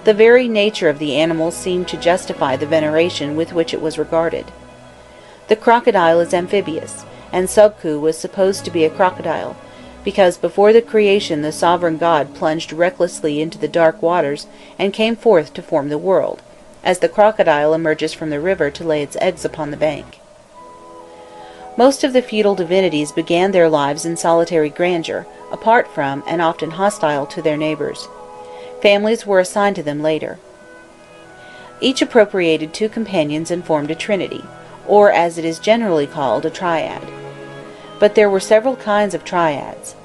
The very nature of the animal seemed to justify the veneration with which it was regarded. The crocodile is amphibious, and Sobku was supposed to be a crocodile, because before the creation the sovereign god plunged recklessly into the dark waters and came forth to form the world, as the crocodile emerges from the river to lay its eggs upon the bank. Most of the feudal divinities began their lives in solitary grandeur, apart from and often hostile to their neighbours. Families were assigned to them later. Each appropriated 2 companions and formed a trinity, or as it is generally called, a triad. But there were several kinds of triads.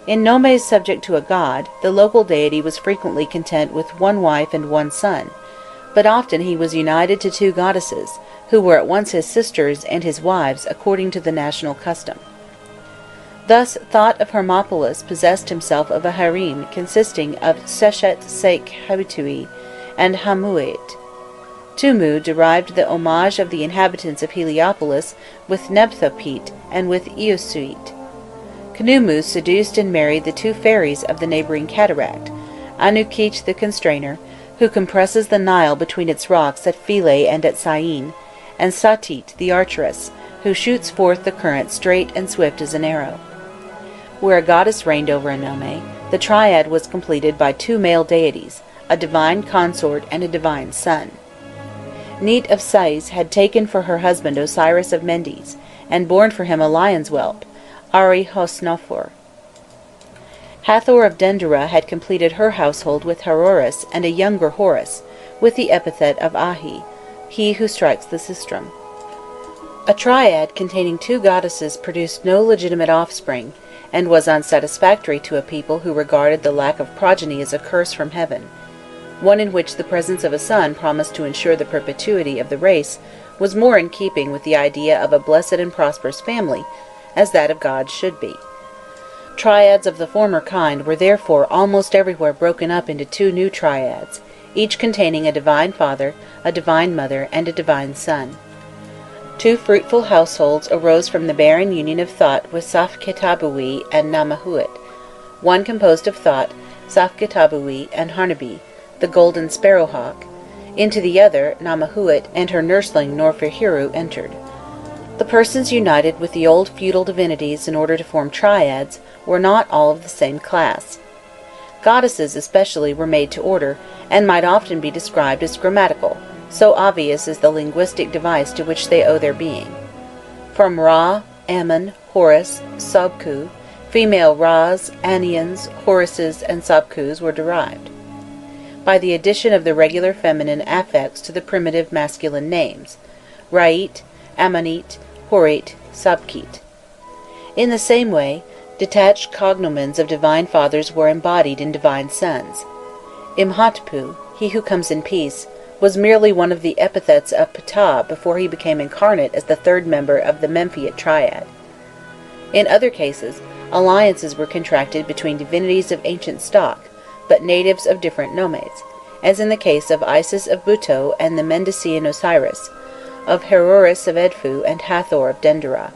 In nomes subject to a god, the local deity was frequently content with 1 wife and 1 son, but often he was united to 2 goddesses, who were at once his sisters and his wives according to the national custom. Thus Thot of Hermopolis possessed himself of a harem consisting of Sechet Sek Habitui and Hamuit. Tumu derived the homage of the inhabitants of Heliopolis with Nebthopet and with Eosuit. Knumu seduced and married the 2 fairies of the neighbouring cataract, Anukit the constrainer, who compresses the Nile between its rocks at Philae and at Syene, and Satit the archeress, who shoots forth the current straight and swift as an arrow. Where a goddess reigned over a nome, the triad was completed by 2 male deities, a divine consort and a divine son. Neat of Sais had taken for her husband Osiris of Mendes, and borne for him a lion's whelp, Ari Hosnofor. Hathor of Dendera had completed her household with Haroris and a younger Horus, with the epithet of Ahi, he who strikes the sistrum. A triad containing 2 goddesses produced no legitimate offspring, and was unsatisfactory to a people who regarded the lack of progeny as a curse from heaven. One in which the presence of a son promised to ensure the perpetuity of the race was more in keeping with the idea of a blessed and prosperous family, as that of gods should be. Triads of the former kind were therefore almost everywhere broken up into 2 new triads, each containing a divine father, a divine mother, and a divine son. 2 fruitful households arose from the barren union of Thot with Safketabui and Namahuit, one composed of Thot, Safketabui, and Harnabi, the golden sparrowhawk. Into the other, Namahuit and her nursling Norfahiru entered. The persons united with the old feudal divinities in order to form triads were not all of the same class. Goddesses especially were made to order, and might often be described as grammatical, so obvious is the linguistic device to which they owe their being. From Ra, Ammon, Horus, Sobku, female Ras, Anians, Horuses, and Sobkus were derived by the addition of the regular feminine affix to the primitive masculine names, Rait, Ammonite, Horit, Sobkit. In the same way, detached cognomens of divine fathers were embodied in divine sons. Imhotpu, he who comes in peace, was merely one of the epithets of Ptah before he became incarnate as the 3rd member of the Memphiite triad. In other cases, alliances were contracted between divinities of ancient stock, but natives of different nomes, as in the case of Isis of Buto and the Mendician Osiris, of Heroris of Edfu and Hathor of Dendera.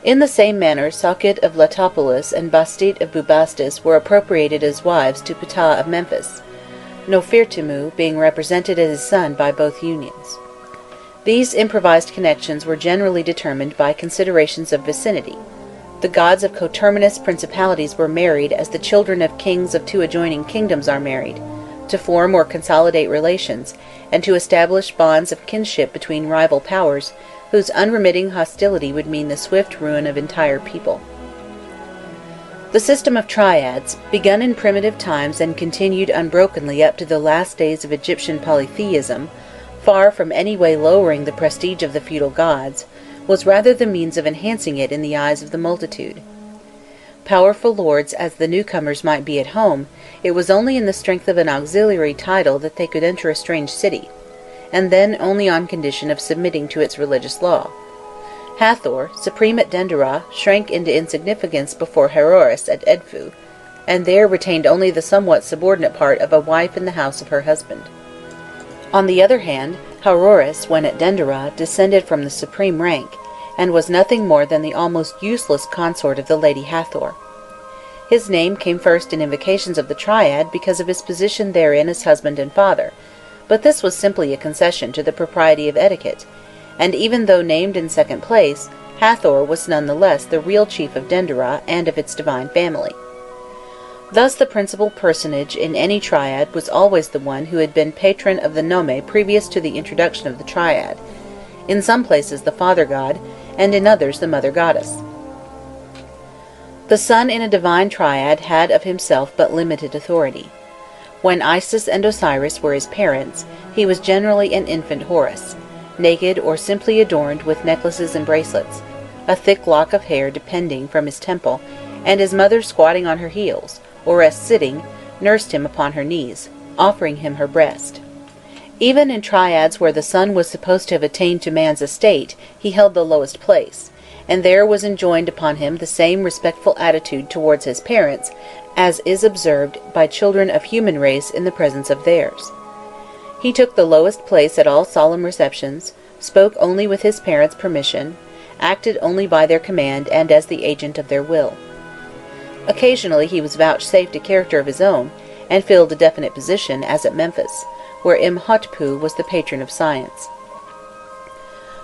In the same manner, Sakit of Letopolis and Bastit of Bubastis were appropriated as wives to Ptah of Memphis, Nofirtimu being represented as his son by both unions. These improvised connections were generally determined by considerations of vicinity. The gods of coterminous principalities were married as the children of kings of 2 adjoining kingdoms are married, to form or consolidate relations, and to establish bonds of kinship between rival powers, whose unremitting hostility would mean the swift ruin of entire people. The system of triads, begun in primitive times and continued unbrokenly up to the last days of Egyptian polytheism, far from any way lowering the prestige of the feudal gods, was rather the means of enhancing it in the eyes of the multitude. Powerful lords as the newcomers might be at home, it was only in the strength of an auxiliary title that they could enter a strange city, and then only on condition of submitting to its religious law. Hathor, supreme at Dendera, shrank into insignificance before Heroris at Edfu, and there retained only the somewhat subordinate part of a wife in the house of her husband. On the other hand, Haroris, when at Dendera, descended from the supreme rank, and was nothing more than the almost useless consort of the Lady Hathor. His name came first in invocations of the triad because of his position therein as husband and father, but this was simply a concession to the propriety of etiquette, and even though named in second place, Hathor was none the less the real chief of Denderah and of its divine family. Thus the principal personage in any triad was always the one who had been patron of the nome previous to the introduction of the triad, in some places the father god, and in others the mother goddess. The son in a divine triad had of himself but limited authority. When Isis and Osiris were his parents, he was generally an infant Horus, naked or simply adorned with necklaces and bracelets, a thick lock of hair depending from his temple, and his mother squatting on her heels, or as sitting, nursed him upon her knees, offering him her breast. Even in triads where the son was supposed to have attained to man's estate, he held the lowest place, and there was enjoined upon him the same respectful attitude towards his parents as is observed by children of human race in the presence of theirs. He took the lowest place at all solemn receptions, spoke only with his parents' permission, acted only by their command and as the agent of their will. Occasionally he was vouchsafed a character of his own, and filled a definite position, as at Memphis, where Imhotpu was the patron of science.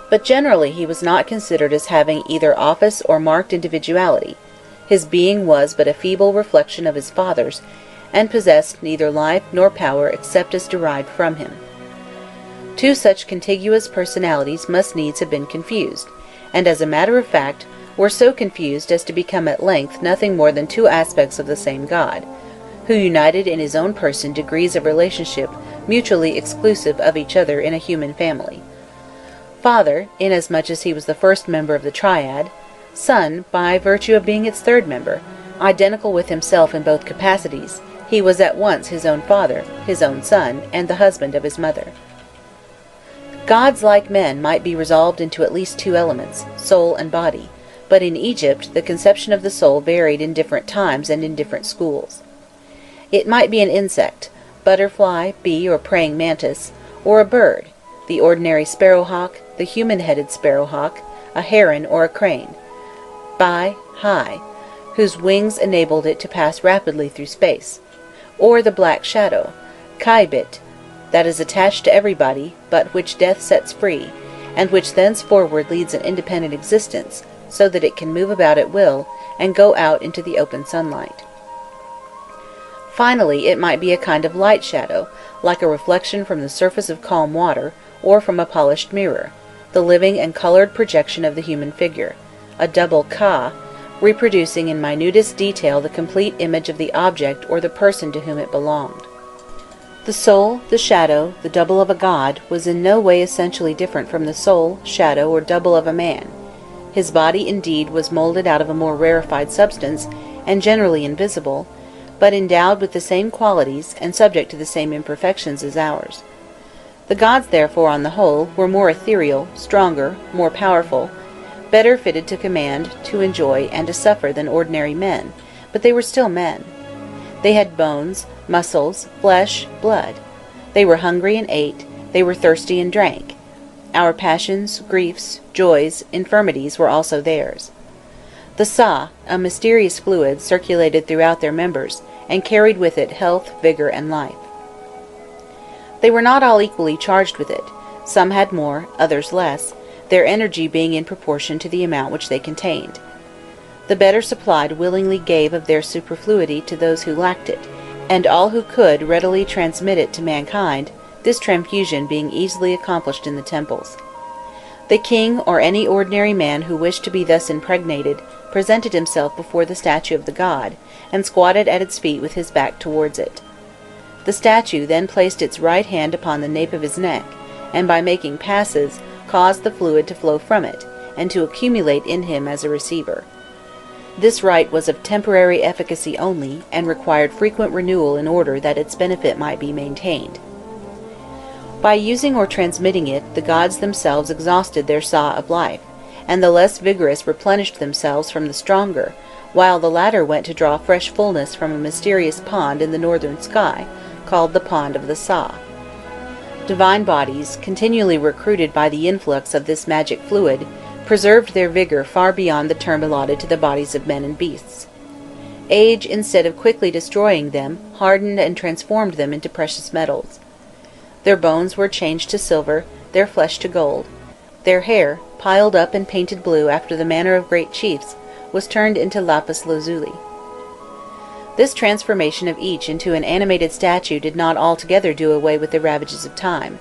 But generally he was not considered as having either office or marked individuality. His being was but a feeble reflection of his father's, and possessed neither life nor power except as derived from him. Two such contiguous personalities must needs have been confused, and as a matter of fact were so confused as to become at length nothing more than two aspects of the same God, who united in his own person degrees of relationship mutually exclusive of each other in a human family. Father, inasmuch as he was the first member of the triad; son, by virtue of being its third member; identical with himself in both capacities, he was at once his own father, his own son, and the husband of his mother. Gods, like men, might be resolved into at least two elements, soul and body, but in Egypt the conception of the soul varied in different times and in different schools. It might be an insect, butterfly, bee, or praying mantis, or a bird, the ordinary sparrowhawk, the human-headed sparrowhawk, a heron, or a crane, high, whose wings enabled it to pass rapidly through space, or the black shadow, kaibit, that is attached to everybody, but which death sets free, and which thenceforward leads an independent existence, so that it can move about at will, and go out into the open sunlight. Finally, it might be a kind of light shadow, like a reflection from the surface of calm water, or from a polished mirror, the living and coloured projection of the human figure, a double ka, reproducing in minutest detail the complete image of the object or the person to whom it belonged. The soul, the shadow, the double of a god, was in no way essentially different from the soul, shadow, or double of a man. His body indeed was moulded out of a more rarefied substance, and generally invisible, but endowed with the same qualities, and subject to the same imperfections as ours. The gods, therefore, on the whole, were more ethereal, stronger, more powerful, better fitted to command, to enjoy, and to suffer than ordinary men, but they were still men. They had bones, muscles, flesh, blood. They were hungry and ate, they were thirsty and drank. Our passions, griefs, joys, infirmities were also theirs. The sa, a mysterious fluid, circulated throughout their members, and carried with it health, vigour, and life. They were not all equally charged with it; some had more, others less, their energy being in proportion to the amount which they contained. The better supplied willingly gave of their superfluity to those who lacked it, and all who could readily transmit it to mankind, this transfusion being easily accomplished in the temples. The king, or any ordinary man who wished to be thus impregnated, presented himself before the statue of the god, and squatted at its feet with his back towards it. The statue then placed its right hand upon the nape of his neck, and by making passes, caused the fluid to flow from it, and to accumulate in him as a receiver. This rite was of temporary efficacy only, and required frequent renewal in order that its benefit might be maintained. By using or transmitting it, the gods themselves exhausted their saw of life, and the less vigorous replenished themselves from the stronger, while the latter went to draw fresh fullness from a mysterious pond in the northern sky, called the Pond of the Saw. Divine bodies, continually recruited by the influx of this magic fluid, preserved their vigour far beyond the term allotted to the bodies of men and beasts. Age, instead of quickly destroying them, hardened and transformed them into precious metals. Their bones were changed to silver, their flesh to gold. Their hair, piled up and painted blue after the manner of great chiefs, was turned into lapis lazuli. This transformation of each into an animated statue did not altogether do away with the ravages of time.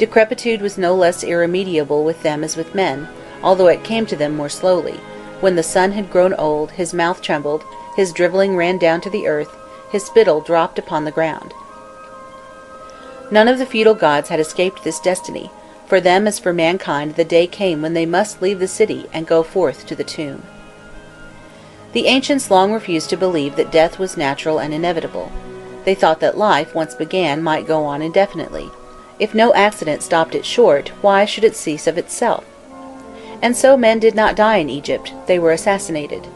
Decrepitude was no less irremediable with them as with men, although it came to them more slowly. When the son had grown old, his mouth trembled, his drivelling ran down to the earth, his spittle dropped upon the ground. None of the feudal gods had escaped this destiny. For them as for mankind the day came when they must leave the city and go forth to the tomb. The ancients long refused to believe that death was natural and inevitable. They thought that life, once began, might go on indefinitely. If no accident stopped it short, why should it cease of itself? And so men did not die in Egypt, they were assassinated.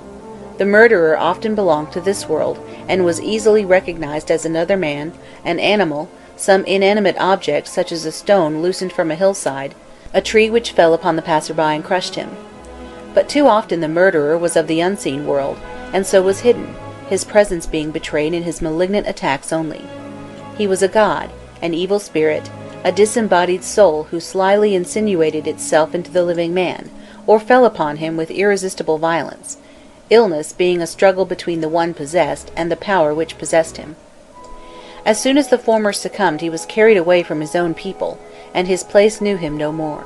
The murderer often belonged to this world, and was easily recognized as another man, an animal, some inanimate object such as a stone loosened from a hillside, a tree which fell upon the passer-by and crushed him. But too often the murderer was of the unseen world, and so was hidden, his presence being betrayed in his malignant attacks only. He was a god, an evil spirit, a disembodied soul who slyly insinuated itself into the living man, or fell upon him with irresistible violence, illness being a struggle between the one possessed and the power which possessed him. As soon as the former succumbed he was carried away from his own people, and his place knew him no more.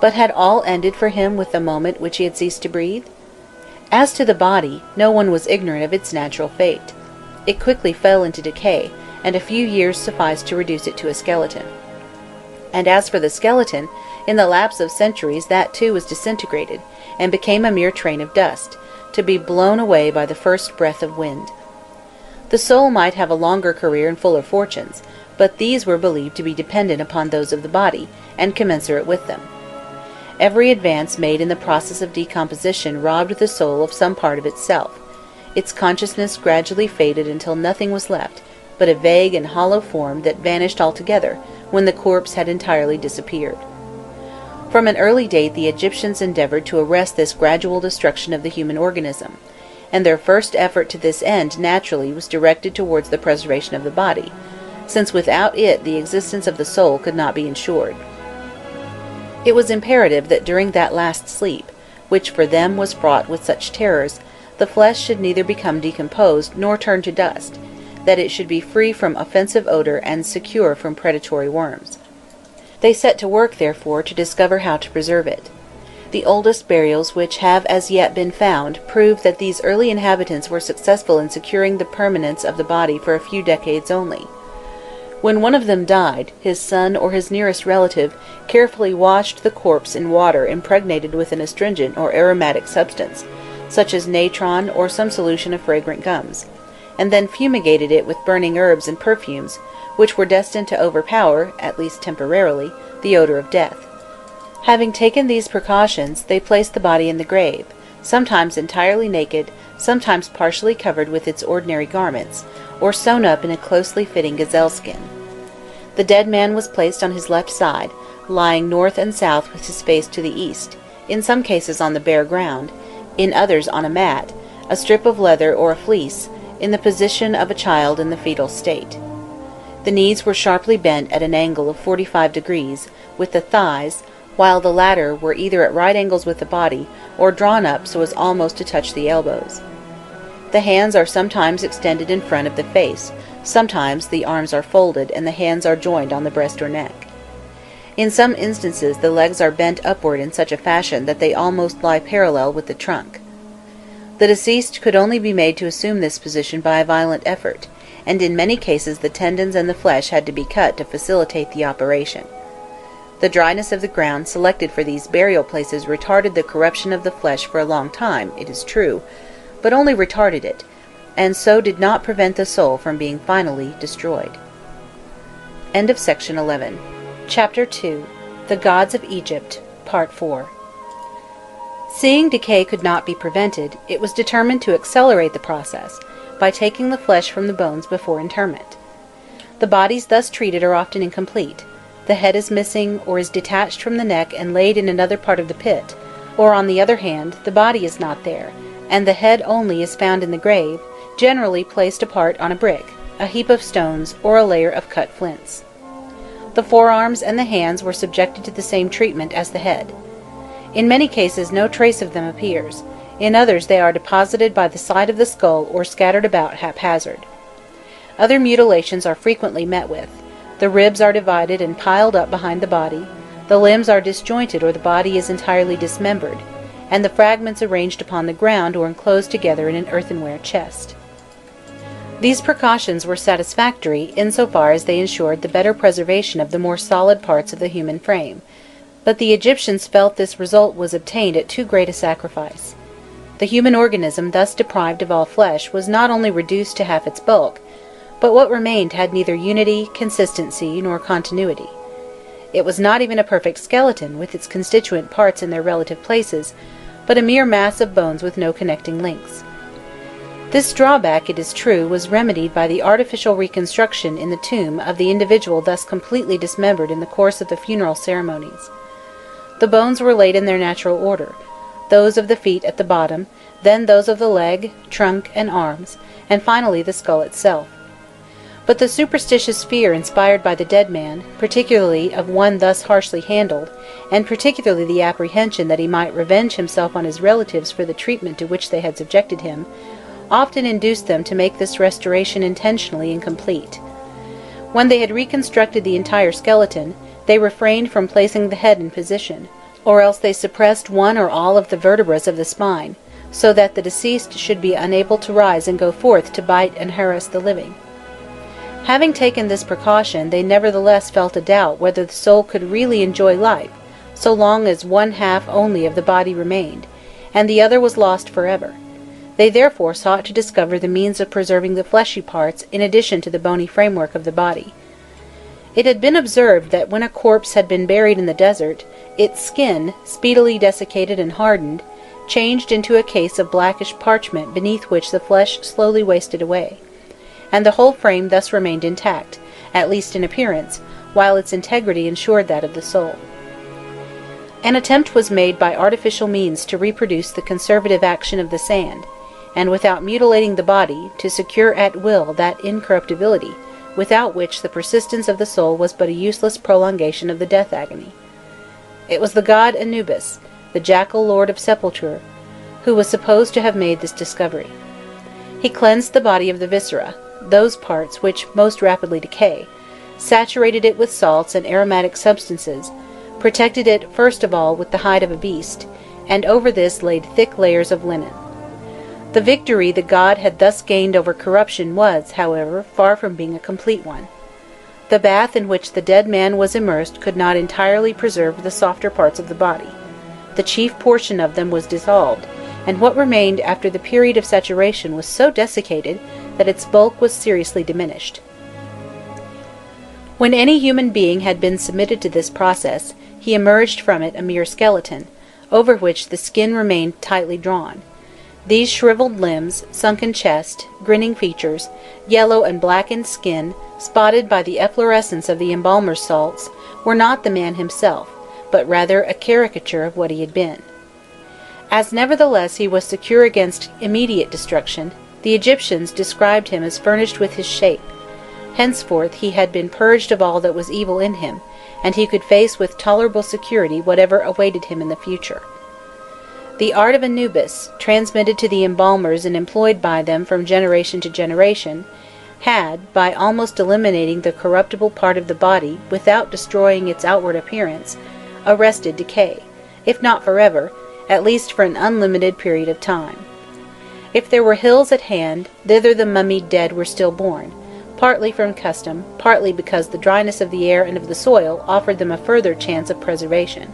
But had all ended for him with the moment which he had ceased to breathe? As to the body, no one was ignorant of its natural fate. It quickly fell into decay, and a few years sufficed to reduce it to a skeleton. And as for the skeleton, in the lapse of centuries that too was disintegrated, and became a mere train of dust, to be blown away by the first breath of wind. The soul might have a longer career and fuller fortunes, but these were believed to be dependent upon those of the body, and commensurate with them. Every advance made in the process of decomposition robbed the soul of some part of itself. Its consciousness gradually faded until nothing was left but a vague and hollow form that vanished altogether when the corpse had entirely disappeared. From an early date the Egyptians endeavored to arrest this gradual destruction of the human organism, and their first effort to this end naturally was directed towards the preservation of the body, since without it the existence of the soul could not be ensured. It was imperative that during that last sleep, which for them was fraught with such terrors, the flesh should neither become decomposed nor turn to dust, that it should be free from offensive odor and secure from predatory worms. They set to work, therefore, to discover how to preserve it. The oldest burials which have as yet been found prove that these early inhabitants were successful in securing the permanence of the body for a few decades only. When one of them died, his son or his nearest relative carefully washed the corpse in water impregnated with an astringent or aromatic substance, such as natron or some solution of fragrant gums, and then fumigated it with burning herbs and perfumes, which were destined to overpower, at least temporarily, the odor of death. Having taken these precautions, they placed the body in the grave, sometimes entirely naked, sometimes partially covered with its ordinary garments, or sewn up in a closely fitting gazelle skin. The dead man was placed on his left side, lying north and south with his face to the east, in some cases on the bare ground, in others on a mat, a strip of leather or a fleece, in the position of a child in the fetal state. The knees were sharply bent at an angle of 45 degrees, with the thighs, while the latter were either at right angles with the body, or drawn up so as almost to touch the elbows. The hands are sometimes extended in front of the face, sometimes the arms are folded and the hands are joined on the breast or neck. In some instances the legs are bent upward in such a fashion that they almost lie parallel with the trunk. The deceased could only be made to assume this position by a violent effort, and in many cases the tendons and the flesh had to be cut to facilitate the operation. The dryness of the ground selected for these burial places retarded the corruption of the flesh for a long time, it is true, but only retarded it, and so did not prevent the soul from being finally destroyed. End of section 11. Chapter 2. The Gods of Egypt, Part 4. Seeing decay could not be prevented, it was determined to accelerate the process by taking the flesh from the bones before interment. The bodies thus treated are often incomplete. The head is missing or is detached from the neck and laid in another part of the pit, or on the other hand, the body is not there, and the head only is found in the grave, generally placed apart on a brick, a heap of stones, or a layer of cut flints. The forearms and the hands were subjected to the same treatment as the head. In many cases no trace of them appears, in others they are deposited by the side of the skull or scattered about haphazard. Other mutilations are frequently met with. The ribs are divided and piled up behind the body, the limbs are disjointed or the body is entirely dismembered, and the fragments arranged upon the ground or enclosed together in an earthenware chest. These precautions were satisfactory insofar as they ensured the better preservation of the more solid parts of the human frame, but the Egyptians felt this result was obtained at too great a sacrifice. The human organism thus deprived of all flesh was not only reduced to half its bulk, but what remained had neither unity, consistency, nor continuity. It was not even a perfect skeleton with its constituent parts in their relative places, but a mere mass of bones with no connecting links. This drawback, it is true, was remedied by the artificial reconstruction in the tomb of the individual thus completely dismembered in the course of the funeral ceremonies. The bones were laid in their natural order, those of the feet at the bottom, then those of the leg, trunk, and arms, and finally the skull itself. But the superstitious fear inspired by the dead man, particularly of one thus harshly handled, and particularly the apprehension that he might revenge himself on his relatives for the treatment to which they had subjected him, often induced them to make this restoration intentionally incomplete. When they had reconstructed the entire skeleton, they refrained from placing the head in position, or else they suppressed one or all of the vertebrae of the spine, so that the deceased should be unable to rise and go forth to bite and harass the living. Having taken this precaution, they nevertheless felt a doubt whether the soul could really enjoy life, so long as one half only of the body remained, and the other was lost forever. They therefore sought to discover the means of preserving the fleshy parts in addition to the bony framework of the body. It had been observed that when a corpse had been buried in the desert, its skin, speedily desiccated and hardened, changed into a case of blackish parchment beneath which the flesh slowly wasted away, and the whole frame thus remained intact, at least in appearance, while its integrity ensured that of the soul. An attempt was made by artificial means to reproduce the conservative action of the sand, and without mutilating the body, to secure at will that incorruptibility, without which the persistence of the soul was but a useless prolongation of the death agony. It was the god Anubis, the jackal lord of sepulture, who was supposed to have made this discovery. He cleansed the body of the viscera, those parts which most rapidly decay, saturated it with salts and aromatic substances, protected it first of all with the hide of a beast, and over this laid thick layers of linen. The victory the god had thus gained over corruption was, however, far from being a complete one. The bath in which the dead man was immersed could not entirely preserve the softer parts of the body. The chief portion of them was dissolved, and what remained after the period of saturation was so desiccated that its bulk was seriously diminished. When any human being had been submitted to this process, he emerged from it a mere skeleton, over which the skin remained tightly drawn. These shriveled limbs, sunken chest, grinning features, yellow and blackened skin, spotted by the efflorescence of the embalmer's salts, were not the man himself, but rather a caricature of what he had been. As nevertheless he was secure against immediate destruction, the Egyptians described him as furnished with his shape. Henceforth he had been purged of all that was evil in him, and he could face with tolerable security whatever awaited him in the future. The art of Anubis, transmitted to the embalmers and employed by them from generation to generation, had, by almost eliminating the corruptible part of the body without destroying its outward appearance, arrested decay, if not forever, at least for an unlimited period of time. If there were hills at hand, thither the mummied dead were still borne, partly from custom, partly because the dryness of the air and of the soil offered them a further chance of preservation.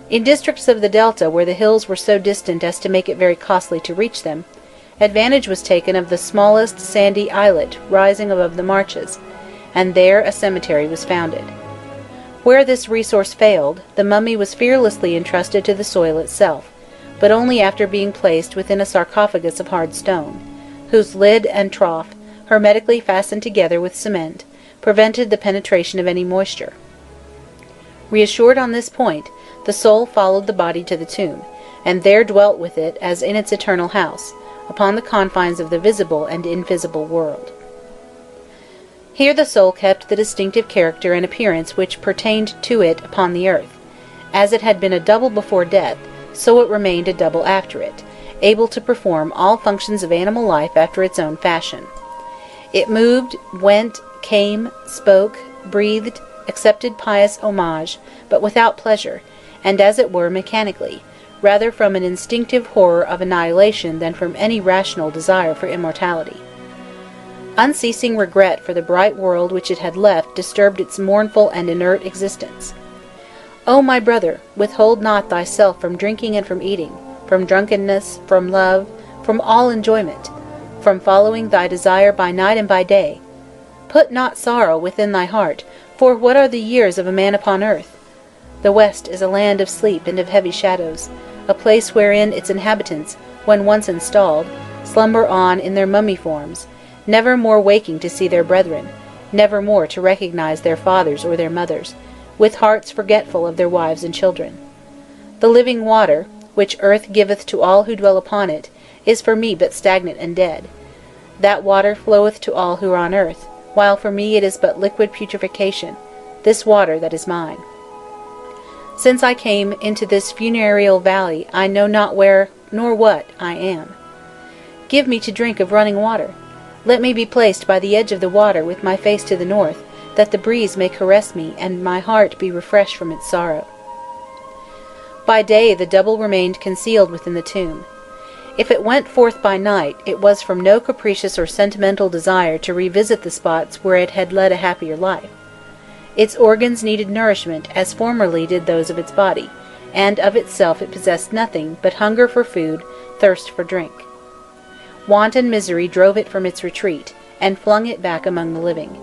In districts of the delta where the hills were so distant as to make it very costly to reach them, advantage was taken of the smallest sandy islet rising above the marshes, and there a cemetery was founded. Where this resource failed, the mummy was fearlessly entrusted to the soil itself, but only after being placed within a sarcophagus of hard stone, whose lid and trough, hermetically fastened together with cement, prevented the penetration of any moisture. Reassured on this point, the soul followed the body to the tomb, and there dwelt with it as in its eternal house, upon the confines of the visible and invisible world. Here the soul kept the distinctive character and appearance which pertained to it upon the earth. As it had been a double before death, so it remained a double after it, able to perform all functions of animal life after its own fashion. It moved, went, came, spoke, breathed, accepted pious homage, but without pleasure, and as it were mechanically, rather from an instinctive horror of annihilation than from any rational desire for immortality. Unceasing regret for the bright world which it had left disturbed its mournful and inert existence. O my brother, withhold not thyself from drinking and from eating, from drunkenness, from love, from all enjoyment, from following thy desire by night and by day. Put not sorrow within thy heart, for what are the years of a man upon earth? The West is a land of sleep and of heavy shadows, a place wherein its inhabitants, when once installed, slumber on in their mummy forms, never more waking to see their brethren, never more to recognize their fathers or their mothers, with hearts forgetful of their wives and children. The living water, which earth giveth to all who dwell upon it, is for me but stagnant and dead. That water floweth to all who are on earth, while for me it is but liquid putrefaction, this water that is mine. Since I came into this funereal valley, I know not where nor what I am. Give me to drink of running water. Let me be placed by the edge of the water with my face to the north, that the breeze may caress me and my heart be refreshed from its sorrow. By day the double remained concealed within the tomb. If it went forth by night, it was from no capricious or sentimental desire to revisit the spots where it had led a happier life. Its organs needed nourishment as formerly did those of its body, and of itself it possessed nothing but hunger for food, thirst for drink. Want and misery drove it from its retreat, and flung it back among the living.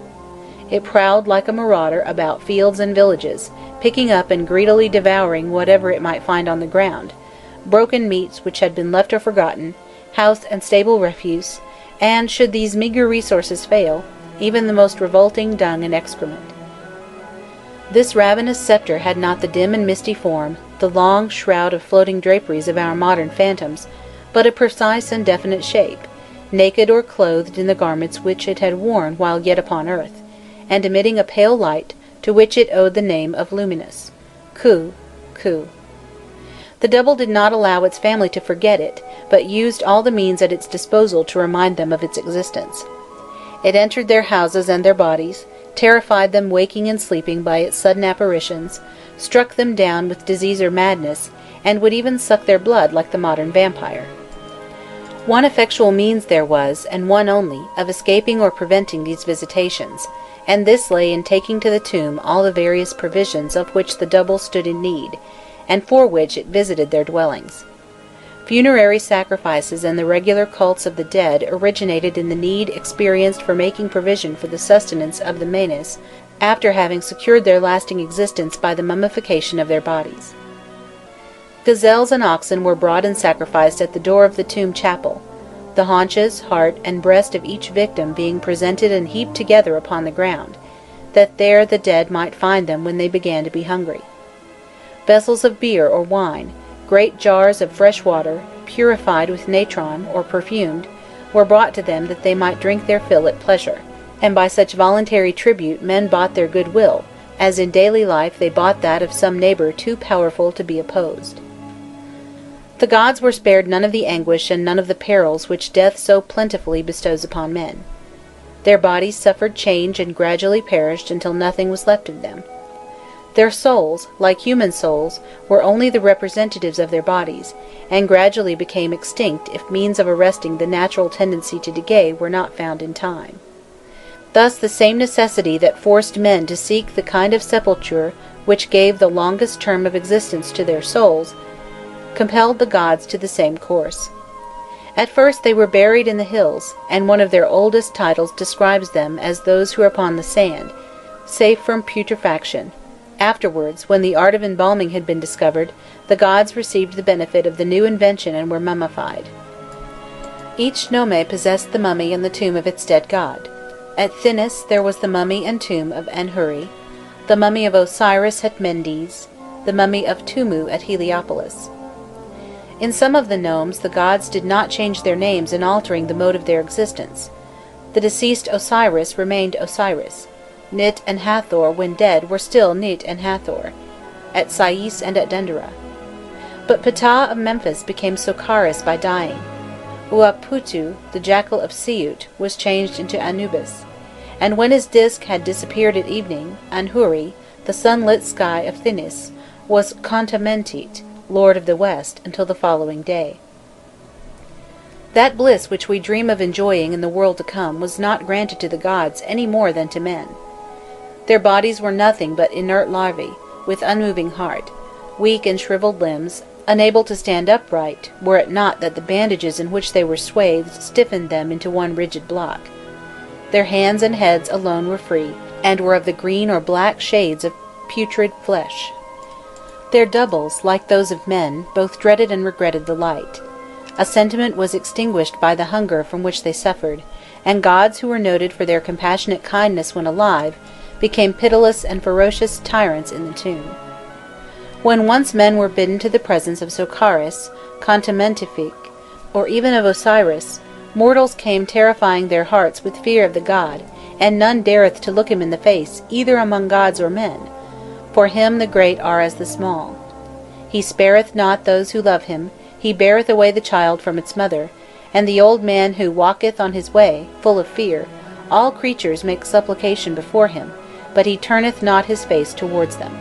It prowled like a marauder about fields and villages, picking up and greedily devouring whatever it might find on the ground, broken meats which had been left or forgotten, house and stable refuse, and, should these meagre resources fail, even the most revolting dung and excrement. This ravenous sceptre had not the dim and misty form, the long shroud of floating draperies of our modern phantoms, but a precise and definite shape, naked or clothed in the garments which it had worn while yet upon earth, and emitting a pale light, to which it owed the name of luminous. Ku. The double did not allow its family to forget it, but used all the means at its disposal to remind them of its existence. It entered their houses and their bodies, terrified them waking and sleeping by its sudden apparitions, struck them down with disease or madness, and would even suck their blood like the modern vampire. One effectual means there was, and one only, of escaping or preventing these visitations, and this lay in taking to the tomb all the various provisions of which the double stood in need, and for which it visited their dwellings. Funerary sacrifices and the regular cults of the dead originated in the need experienced for making provision for the sustenance of the manes, after having secured their lasting existence by the mummification of their bodies. Gazelles and oxen were brought and sacrificed at the door of the tomb chapel, the haunches, heart, and breast of each victim being presented and heaped together upon the ground, that there the dead might find them when they began to be hungry. Vessels of beer or wine, great jars of fresh water, purified with natron, or perfumed, were brought to them that they might drink their fill at pleasure, and by such voluntary tribute men bought their goodwill, as in daily life they bought that of some neighbour too powerful to be opposed. The gods were spared none of the anguish and none of the perils which death so plentifully bestows upon men. Their bodies suffered change and gradually perished until nothing was left of them. Their souls, like human souls, were only the representatives of their bodies, and gradually became extinct if means of arresting the natural tendency to decay were not found in time. Thus the same necessity that forced men to seek the kind of sepulture which gave the longest term of existence to their souls, compelled the gods to the same course. At first they were buried in the hills, and one of their oldest titles describes them as those who are upon the sand, safe from putrefaction. Afterwards, when the art of embalming had been discovered, the gods received the benefit of the new invention and were mummified. Each nome possessed the mummy and the tomb of its dead god. At Thinis there was the mummy and tomb of Enhuri, the mummy of Osiris at Mendes, the mummy of Tumu at Heliopolis. In some of the nomes, the gods did not change their names in altering the mode of their existence. The deceased Osiris remained Osiris. Nit and Hathor, when dead, were still Nit and Hathor, at Sais and at Dendera. But Ptah of Memphis became Sokaris by dying. Uaputu, the jackal of Siut, was changed into Anubis. And when his disk had disappeared at evening, Anhuri, the sunlit sky of Thinis, was Contamentit, Lord of the West, until the following day. That bliss which we dream of enjoying in the world to come was not granted to the gods any more than to men. Their bodies were nothing but inert larvae, with unmoving heart, weak and shriveled limbs, unable to stand upright, were it not that the bandages in which they were swathed stiffened them into one rigid block. Their hands and heads alone were free, and were of the green or black shades of putrid flesh. Their doubles, like those of men, both dreaded and regretted the light. A sentiment was extinguished by the hunger from which they suffered, and gods who were noted for their compassionate kindness when alive, became pitiless and ferocious tyrants in the tomb. When once men were bidden to the presence of Sokaris, Contementific, or even of Osiris, mortals came terrifying their hearts with fear of the god, and none dareth to look him in the face, either among gods or men. For him the great are as the small. He spareth not those who love him, he beareth away the child from its mother, and the old man who walketh on his way, full of fear, all creatures make supplication before him, but he turneth not his face towards them.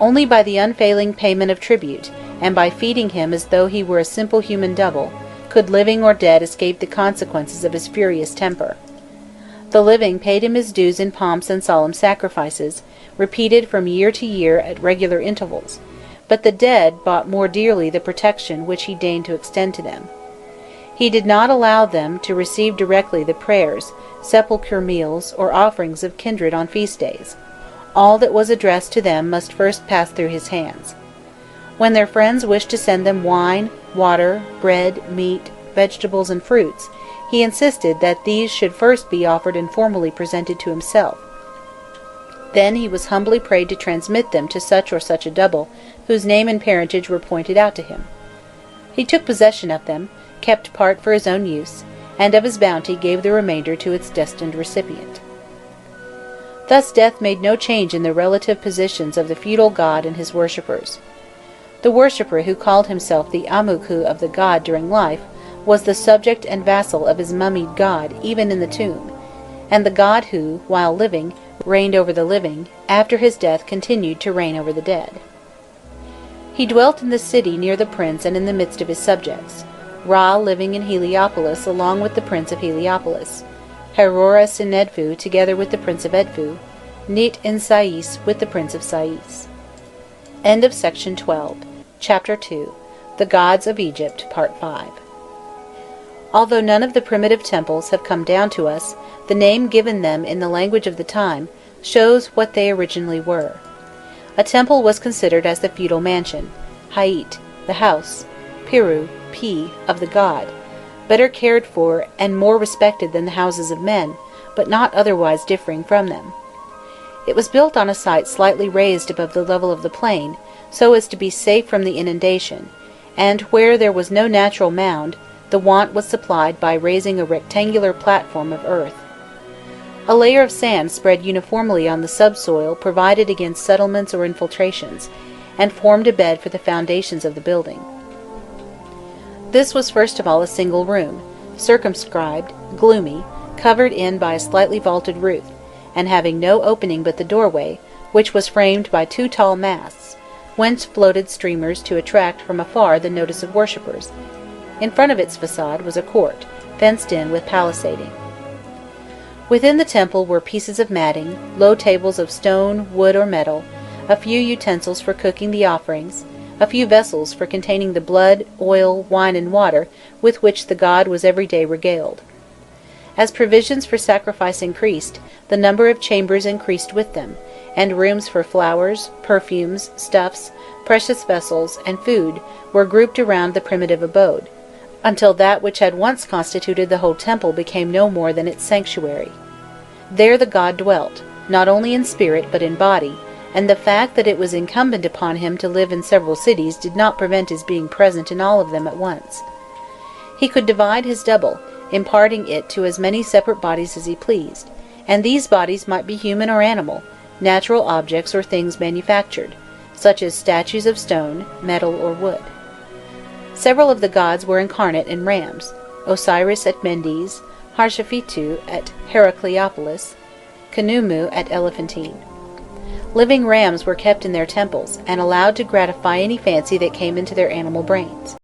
Only by the unfailing payment of tribute, and by feeding him as though he were a simple human double, could living or dead escape the consequences of his furious temper. The living paid him his dues in pomps and solemn sacrifices, repeated from year to year at regular intervals, but the dead bought more dearly the protection which he deigned to extend to them. He did not allow them to receive directly the prayers, sepulchre meals, or offerings of kindred on feast days. All that was addressed to them must first pass through his hands. When their friends wished to send them wine, water, bread, meat, vegetables, and fruits, he insisted that these should first be offered and formally presented to himself. Then he was humbly prayed to transmit them to such or such a double, whose name and parentage were pointed out to him. He took possession of them, kept part for his own use, and of his bounty gave the remainder to its destined recipient. Thus death made no change in the relative positions of the feudal god and his worshippers. The worshipper who called himself the Amukhu of the god during life was the subject and vassal of his mummied god even in the tomb, and the god who, while living, reigned over the living, after his death continued to reign over the dead. He dwelt in the city near the prince and in the midst of his subjects, Ra living in Heliopolis along with the prince of Heliopolis, Heroras in Edfu together with the prince of Edfu, Nit in Sais with the prince of Sais. End of section 12. Chapter 2. The Gods of Egypt, Part 5. Although none of the primitive temples have come down to us, the name given them in the language of the time shows what they originally were. A temple was considered as the feudal mansion, Hait, the house, Piru, P, of the god, better cared for and more respected than the houses of men, but not otherwise differing from them. It was built on a site slightly raised above the level of the plain, so as to be safe from the inundation, and where there was no natural mound, the want was supplied by raising a rectangular platform of earth. A layer of sand spread uniformly on the subsoil provided against settlements or infiltrations, and formed a bed for the foundations of the building. This was first of all a single room, circumscribed, gloomy, covered in by a slightly vaulted roof, and having no opening but the doorway, which was framed by two tall masts, whence floated streamers to attract from afar the notice of worshippers. In front of its facade was a court, fenced in with palisading. Within the temple were pieces of matting, low tables of stone, wood, or metal, a few utensils for cooking the offerings, a few vessels for containing the blood, oil, wine, and water with which the god was every day regaled. As provisions for sacrifice increased, the number of chambers increased with them, and rooms for flowers, perfumes, stuffs, precious vessels, and food were grouped around the primitive abode, until that which had once constituted the whole temple became no more than its sanctuary. There the god dwelt, not only in spirit but in body, and the fact that it was incumbent upon him to live in several cities did not prevent his being present in all of them at once. He could divide his double, imparting it to as many separate bodies as he pleased, and these bodies might be human or animal, natural objects or things manufactured, such as statues of stone, metal, or wood. Several of the gods were incarnate in rams: Osiris at Mendes, Harshafitu at Heracleopolis, Khnummu at Elephantine. Living rams were kept in their temples, and allowed to gratify any fancy that came into their animal brains.